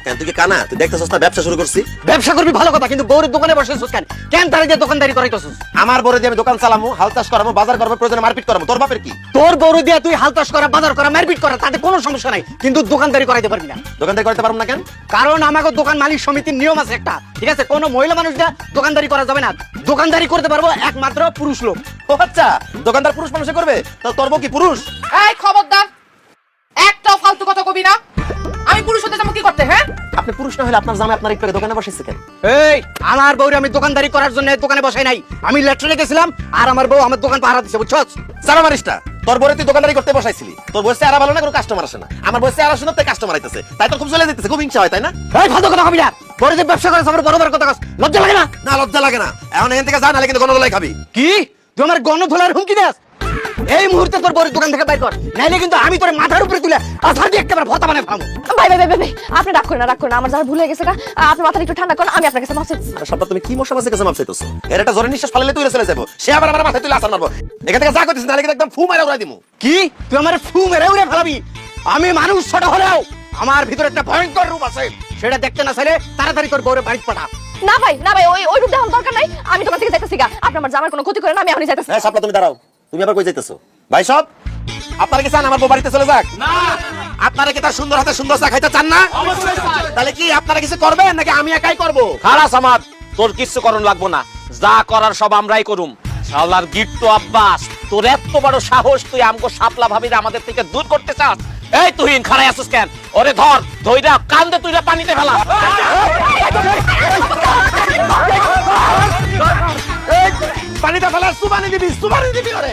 কেন তুই কি কানা? তুই দেখতেছস না ব্যবসা শুরু করছি? ব্যবসা করবি ভালো কথা, কিন্তু বউরের দোকানে বসেছিস কেন? কেন তারে দিয়ে দোকানদারি করাইতেছিস? আমার বড় দিয়ে আমি দোকান চালামু, হাল চাষ করামু, বাজার করবো, প্রয়োজনে মারপিট করামু। তোর বাপের কি? তোর বউরে দিয়ে তুই হালতাস করা, বাজার করা, মারপিট করা, তাতে কোনো সমস্যা নাই, কিন্তু দোকানদারি করাইতে পারবি না। দোকানদারি করতে পারবো না কেন? কারণ আমাকে দোকান মালিক সমিতির নিয়ম আছে একটা, ঠিক আছে? কোনো মহিলা মানুষ দিয়ে দোকানদারি করা যাবে না। দোকানদারি করতে পারবো একমাত্র পুরুষ লোক। ও আচ্ছা, দোকানদার পুরুষ মানুষে করবে? তো তোর বউ কি পুরুষ? এই খবরদার, একটা ফালতু কথা কবি না। আমি পুরুষ হতে যাবো কি করতে? হ্যাঁ, আপনি পুরুষ না হলে আপনার জামাই আপনার একটু আগে দোকানে বসেছে কেন? এই আমার বউরে আমি দোকানদারি করার জন্য দোকানে বসাই নাই, আমি লেট্রিনে গেছিলাম আর আমার বউ আমার দোকান পাহারা দিছে, বুঝছস? সারা মারিসটা, তোর বউরে তুই দোকানদারি করতে বসাইছিলি। তোর বয়সে আর ভালো না, কোনো কাস্টমার আসে না। আমার বয়সে আর আসে না, তাই কাস্টমার আইতেছে, তাই তো খুব চলে যেতেছে, খুব হিংসা হয়, তাই না? এই ফালতু কথা কবি না, বড় যে ব্যবসা করে আমার বড় বড় কথা কস, লজ্জা লাগে না? না, লজ্জা লাগে না। এখন এখান থেকে যা, নাহলে কিন্তু গণদোলাই খাবি। কি তুই আমার গণধোলার হুমকি দেস? এই মুহূর্তে তোর বড় দোকান থেকে বাইর কর, নাইলে কিন্তু আমি তোর মাথার উপরে তুলে আছাড় দিয়ে একেবারে ভর্তা বানায় ফামু। ভাই ভাই ভাই ভাই, আপনি রাগ করেন না, রাগ করেন না, আমার যারা ভুলে গেছে, আপনি মাথাটা একটু ঠান্ডা করেন, আমি আপনার কাছে মাফ চাইছি। সবটা তুমি কি মশা মাসে কাছে মাপ চাইতেছো? এর একটা জোরে নিঃশ্বাস ফালালে তুই চলে যাবো, সে আবার আমার মাথায় তুলে আছাড় মারবো। এখান থেকে যা করতেছিস, নাহলে কিন্তু একদম ফু মারা উড়াই দিমু। কি তুই আমার ফু মেরে উড়ে ফেলাবি? আমি মানুষ ছোট হলেও আমার ভিতরে একটা ভয়ঙ্কর রূপ আছে, সেটা দেখতে না চাইলে তাড়াতাড়ি তোর বউরে বাড়ি পাঠা। না ভাই না ভাই, ওই রূপ দেখানোর দরকার নাই, আমি দোকান থেকে যাইতেছি গা, আপনি আমার জামার কোনো ক্ষতি করেন না, আমি এখনই যাইতেছি। হ্যাঁ সাপলা, তুমি দাঁড়াও, তুমি আবার কই যাইতেছো? ভাই সব আপনারা কি চান আমার বউ বাড়িতে চলে যাক? না। আপনারা কি তার সুন্দর হাতে সুন্দর চা খাইতে চান না? অবশ্যই চাই। তাহলে কি আপনারা কিছু করবেন নাকি আমি একাই করব? খালাস আমার, তোর কিচ্ছু করণ লাগবো না, যা করার সব আমরাই করুম। শালার গিট্টু আব্বাস, তোর এত বড় সাহস, তুই আমগো শাপলা ভাবিরা আমাদের থেকে দূর করতে চাস? এই তুহিন খাড়াই আসিস কেন? ওরে ধর, ধইরা কান্দে তুইরা পানিতে ফেলা। পানিটা ফেলা, সুবানি দিবি ওরে।